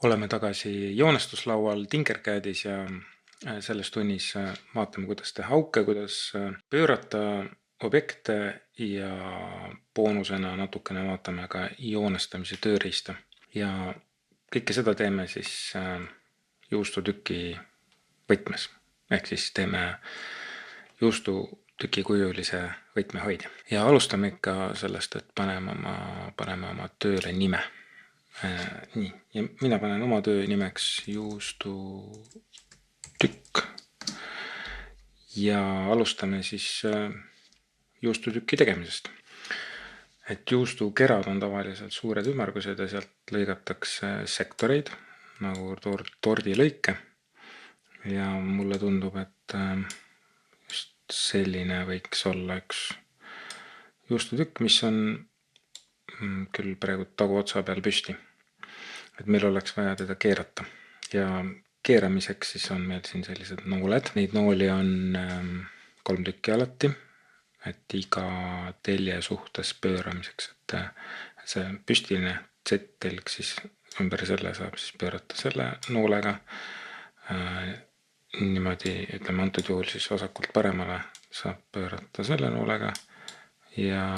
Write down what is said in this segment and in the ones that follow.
Oleme tagasi joonestuslaual Tinkercadis ja selles tunnis vaatame, kuidas teha auke, kuidas pöörata objekte ja boonusena natukene vaatame ka joonestamise tööriista. Ja kõike seda teeme siis juustutüki võtmes. Ehk siis teeme juustutüki kujulise võtmehoidja. Ja alustame ikka sellest, et paneme oma tööle nime. Nii, ja mina panen oma töö nimeks juustutükk. Ja alustame siis juustutüki tegemisest. Et juustukerad on tavaliselt suured ümmargused ja sealt lõigatakse sektoreid, nagu tordilõike. Ja mulle tundub, et just selline võiks olla üks juustutükk, mis on küll praegu taguotsa peal püsti. Et meil oleks vaja teda keerata. Ja keeramiseks siis on meil siin sellised nooled. Neid nooli on 3 tükki alati, et iga telje suhtes pööramiseks. Et see püstiline Z-telg siis ümber selle saab siis pöörata selle noolega. Niimoodi, ütleme antud juhul siis vasakult paremale saab pöörata selle noolega ja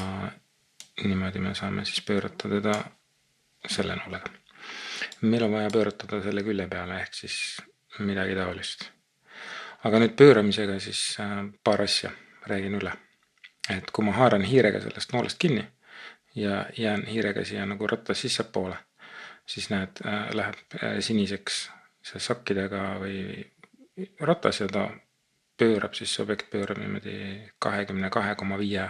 niimoodi me saame siis pöörata teda selle noolega. Meil on vaja pööratada selle külje peale ehk siis midagi taolist. Aga nüüd pööramisega siis paar asja räägin üle. Et kui ma haaran hiirega sellest noolest kinni ja jään hiirega siia nagu ratta sissepoole, siis näed, läheb siniseks see sakkidega või ratas ja ta pöörab, siis see objekt pöörab niimoodi 22,5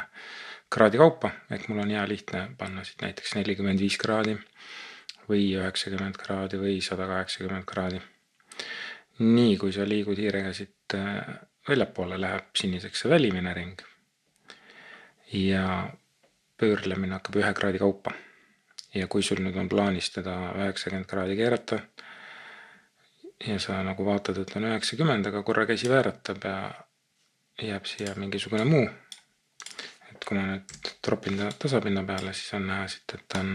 kraadi kaupa, ehk mul on hea lihtne panna siit näiteks 45 kraadi või 90 kraadi või 180 kraadi. Nii, kui sa liigud hiirega siit väljapoole, läheb siniseks see välimine ring ja pöörlemine hakkab 1 kraadi kaupa. Ja kui sul nüüd on plaanis teda 90 kraadi keerata ja sa nagu vaatad, et on 90, aga korra käsi vääratab ja jääb siia mingisugune muu. Et kui ma nüüd tropin tasapinna peale, siis on näha siit, et on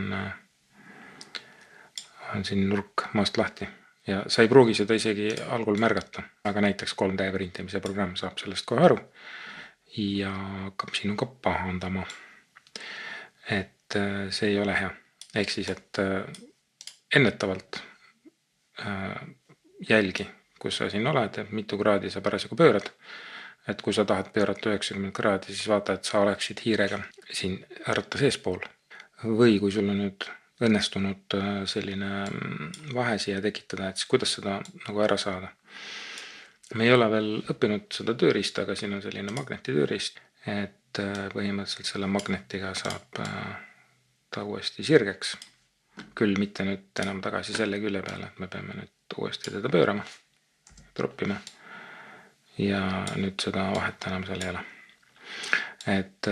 siin nurk maast lahti. Ja sa ei pruugi seda isegi algul märgata, aga näiteks 3D printimise programm saab sellest kohe aru ja hakkab sinuga pahandama. Et see ei ole hea. Ehk siis, et ennetavalt jälgi, kus sa siin oled, mitu kraadi sa parasjagu pöörad. Et kui sa tahad pöörata 90 kraadi, siis vaata, et sa oleksid hiirega siin ratta seespool. Või kui sul on nüüd õnnestunud selline vahe siia tekitada, et siis kuidas seda nagu ära saada. Me ei ole veel õppinud seda tööriista, aga siin on selline magnetitööriist, et põhimõtteliselt selle magnetiga saab ta uuesti sirgeks. Küll mitte nüüd enam tagasi selle külje peale, et me peame nüüd uuesti teda pöörama, troppima. Ja nüüd seda vahet enam seal ei ole. Et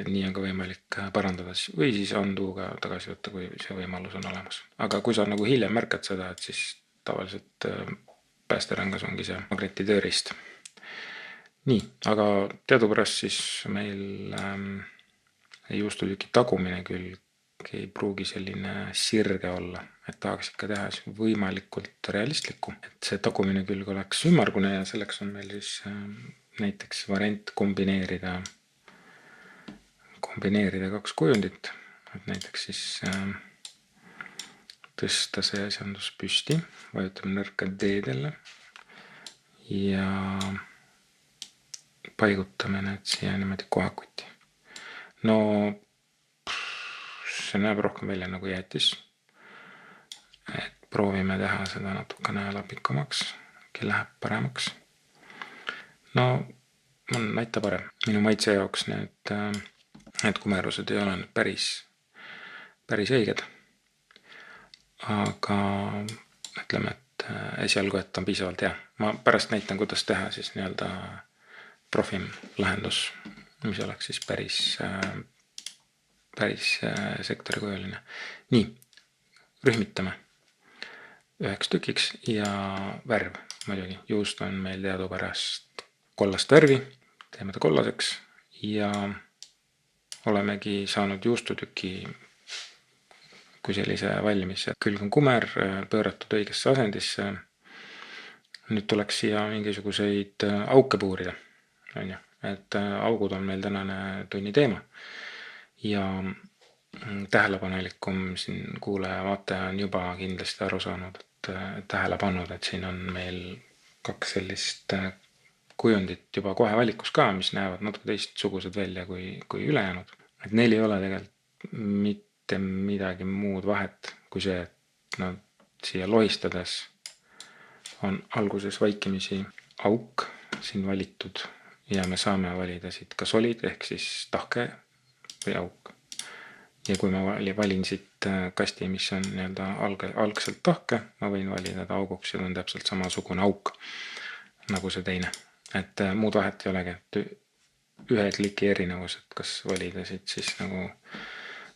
nii on ka võimalik parandada või siis on tuuga tagasi võtta, kui see võimalus on olemas. Aga kui sa nagu hiljem märkad seda, et siis tavaliselt päästerangas ongi see magnetitööriist. Nii, aga teadupärast siis meil juustutüki tagumine küll ei pruugi selline sirge olla, et tahaks ikka teha võimalikult realistlikku. Et see tagumine külg oleks ümmargune ja selleks on meil siis näiteks variant kombineerida 2 kujundit. Et näiteks siis tõsta see asjandus püsti, vajutame nõrka D-dele ja paigutame need siia niimoodi kohakuti. No see näeb rohkem välja nagu jäätis. Et proovime teha seda natukene lapikamaks, äkki läheb paremaks. No, on näita parem. Minu maitse jaoks need kumerused ei ole päris õiged. Aga ütleme, et esialgu, et on piisavalt hea. Ma pärast näitan, kuidas teha siis nii-öelda profim lahendus, mis oleks siis päris sektorikujuline. Nii, rühmitame 1 tükiks ja värv muidugi. Juust on meil teadupärast kollast värvi, teeme ta kollaseks ja olemegi saanud juustutüki kui sellise valmis. Külg on kumer, pööratud õigesse asendisse. Nüüd tuleks siia mingisuguseid auke puurida. Et augud on meil tänane tunni teema. Ja tähelepanelikum siin kuulaja vaataja on juba kindlasti aru saanud, et tähele pannud, et siin on meil 2 sellist kujundit juba kohe valikus ka, mis näevad natuke teistsugused välja kui ülejäänud. Et neil ei ole tegelikult mitte midagi muud vahet kui see, et nad siia lohistades on alguses vaikimisi auk siin valitud ja me saame valida siit kas solid ehk siis tahke või auk. Ja kui ma valin siit kasti, mis on algselt tahke, ma võin valida ta auguks ja ta on täpselt samasugune auk nagu see teine. Et muud vahet ei olegi, et ühe kliki erinevus, et kas valida siit siis nagu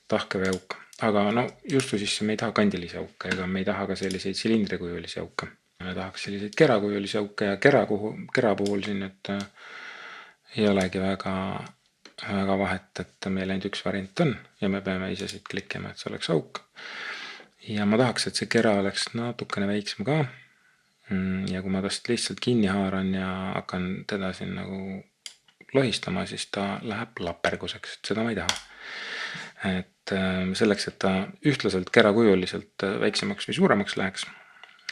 tahke või auk. Aga no justu sisse me ei taha kandilisi auke, ega me ei taha ka selliseid silindrikujulisi auke. Me tahaks selliseid kerakujulisi auke ja kera puhul siin, et ei olegi väga vahet, et meil ainult üks variant on ja me peame ise siit klikkima, et see oleks auk. Ja ma tahaks, et see kera oleks natukene väiksem ka. Ja kui ma tast lihtsalt kinni haaran ja hakkan teda siin nagu lohistama, siis ta läheb laperguseks, et seda ma ei taha. Et selleks, et ta ühtlaselt kerakujuliselt väiksemaks või suuremaks läheks,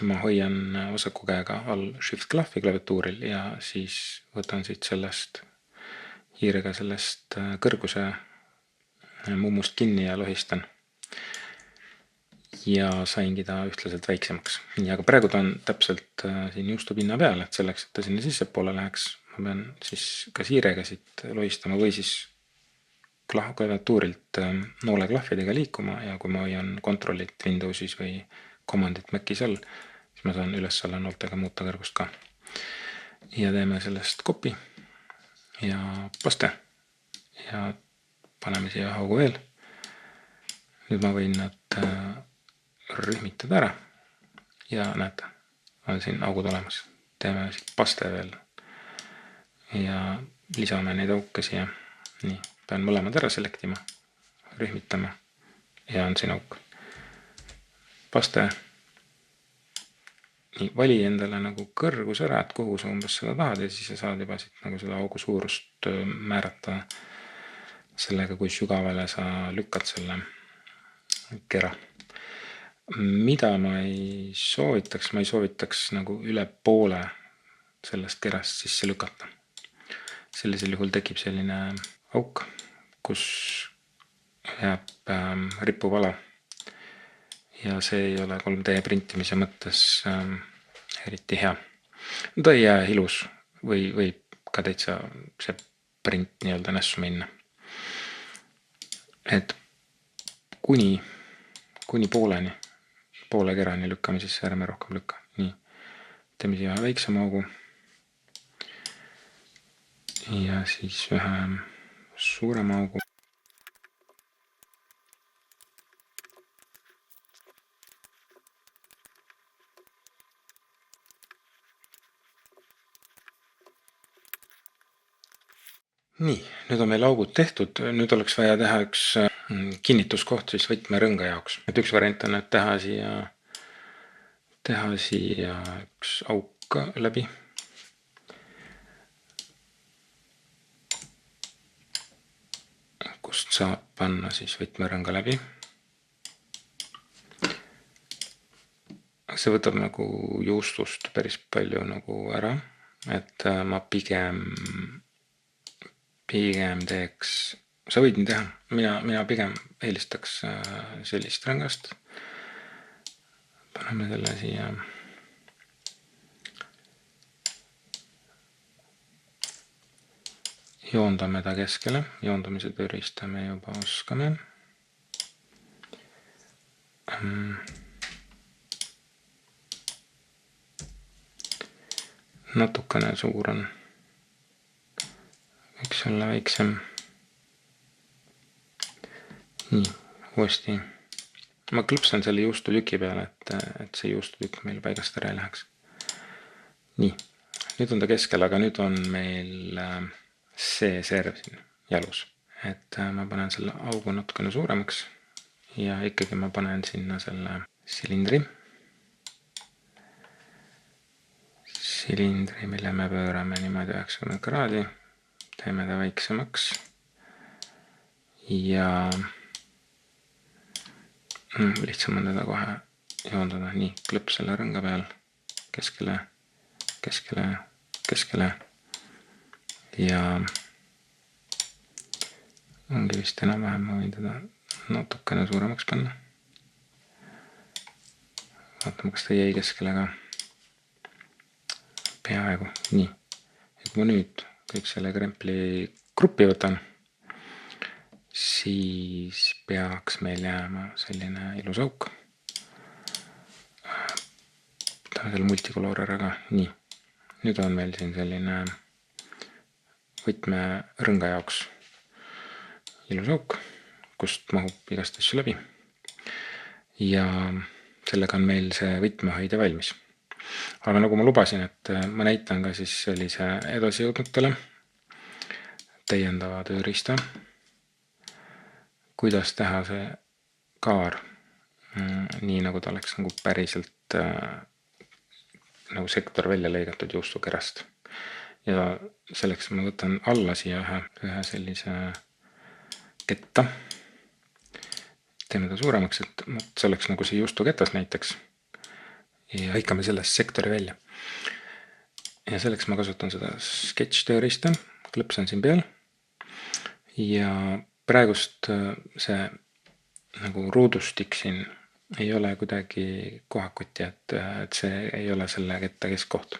ma hoian vasaku käega all Shift-klahvi klaviatuuril ja siis võtan siit sellest hiirega sellest kõrguse mummust kinni ja lohistan. Ja saingi ta ühtlaselt väiksemaks. Ja aga praegu ta on täpselt siin juustupinna peal, et selleks, et ta sinna sissepoole läheks, ma pean siis kas hiirega siit lohistama või siis klaviatuurilt nooleklahvidega liikuma ja kui ma hoian kontrollit Windowsis või komandit Macis all, siis ma saan üles-alla nooltega muuta kõrgust ka. Ja teeme sellest kopi ja paste ja paneme siia augu veel. Nüüd ma võin nad rühmitada ära ja näete, on siin augud olemas. Teeme siit paste veel ja lisame neid auke siia. Nii, pean mõlemad ära selektima, rühmitama ja on siin auk. Paste. Nii, vali endale nagu kõrgus ära, et kuhu sa umbes seda tahad ja siis sa saad juba siit nagu seda augu suurust määrata sellega, kui sügavale sa lükkad selle kera. Mida ma ei soovitaks nagu üle poole sellest kerast sisse lükata. Sellisel juhul tekib selline auk, kus jääb rippuv ala. Ja see ei ole 3D printimise mõttes eriti hea. Ta ei jää ilus või võib ka täitsa see print nii-öelda nässu minna. Et kuni poole kerani lükkame sisse, ärme rohkem lükka. Nii, teeme siia ühe väiksema augu ja siis ühe suurema augu. Nii, nüüd on meil augud tehtud, nüüd oleks vaja teha üks kinnituskoht siis võtmerõnga jaoks. Et üks variant on, et teha siia üks auk läbi. Kust saab panna siis võtmerõnga läbi. See võtab nagu juustust päris palju nagu ära, et ma pigem teeks, sa võid nii teha, mina pigem eelistaks sellist rõngast. Paneme selle siia. Joondame ta keskele, joondamise tööriista me juba oskame. Natukene suur on. Võiks olla väiksem. Nii, uuesti. Ma klõpsan selle juustulüki peale, et see juustulükk meil paigast ära ei läheks. Nii, nüüd on ta keskel, aga nüüd on meil see serv siin jalus. Et ma panen selle augu natukene suuremaks ja ikkagi ma panen sinna selle silindri, mille me pöörame niimoodi 90 kraadi, teeme ta väiksemaks ja lihtsam on teda kohe joondada. Nii, klõps selle rõnga peal, keskele ja ongi vist enam-vähem, ma võin teda natukene suuremaks panna. Vaatame, kas ta jäi keskele ka. Peaaegu. Nii. Ja kui ma nüüd kõik selle krempli gruppi võtan, siis peaks meil jääma selline ilus auk. Võtame selle multicolor ära ka. Nii. Nüüd on meil siin selline võtme rõnga jaoks ilus auk, kust mahub igast asju läbi. Ja sellega on meil see võtmehoidja valmis. Aga nagu ma lubasin, et ma näitan ka siis sellise edasijõudnutele täiendava tööriista, kuidas teha see kaar nii, nagu ta oleks nagu päriselt nagu sektor välja lõigatud juustukerast. Ja selleks ma võtan alla siia ühe sellise ketta. Teeme ta suuremaks, et see oleks nagu see juustuketas näiteks. Ja lõikame sellest sektori välja. Ja selleks ma kasutan seda sketch tööriista, klõps on siin peal. Ja praegust see nagu ruudustik siin ei ole kuidagi kohakuti, et see ei ole selle ketta keskkoht.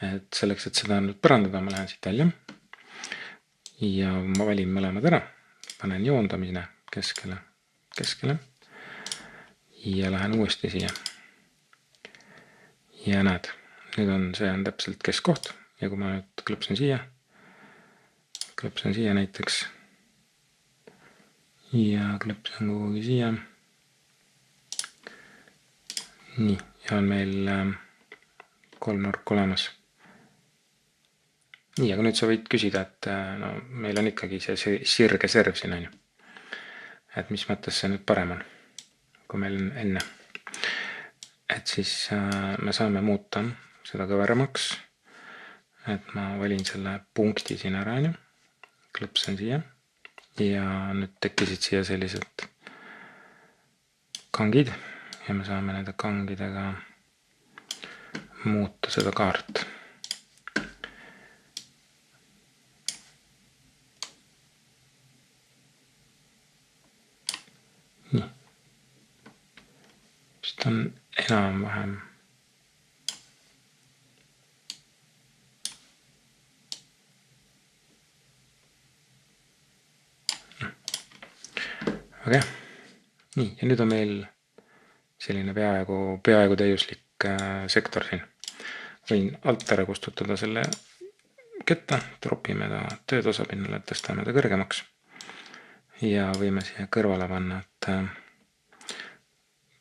Et selleks, et seda nüüd parandada, ma lähen siit välja ja ma valin mõlemad ära, panen joondamine keskele ja lähen uuesti siia. Ja näed, nüüd see on täpselt keskkoht ja kui ma nüüd klõpsen siia näiteks ja klõpsen kuhugi siia. Nii, ja on meil kolmnurk olemas. Nii, aga nüüd sa võid küsida, et no, meil on ikkagi see sirge serv siin on ju. Et mis mõttes see nüüd parem on, kui meil on enne. Et siis me saame muuta seda kõveramaks, et ma valin selle punkti siin ära, klõpsen siia ja nüüd tekkisid siia sellised kangid ja me saame nende kangidega muuta seda kaart. Nii. Vist on enam-vähem aga jah. Nii, ja nüüd on meil selline peaaegu täiuslik sektor siin. Võin alt ära kustutada selle ketta, tropime ta töötasapinnale, tõstame ta kõrgemaks ja võime siia kõrvale panna, et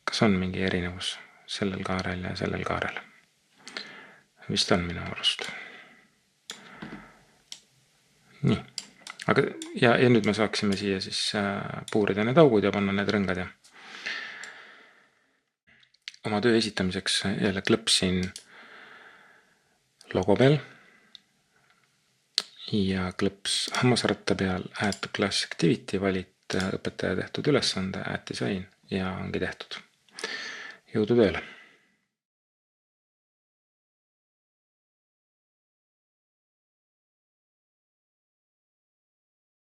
kas on mingi erinevus sellel kaarel ja sellel kaarel. Vist on minu arust. Nii. Aga, ja nüüd me saaksime siia siis puurida need augud ja panna need rõngad ja oma töö esitamiseks jälle klõpsin logo peal ja klõps hammasratta peal Add to Class Activity, valit õpetaja tehtud ülesande, Add Design ja ongi tehtud. Jõudu tööle!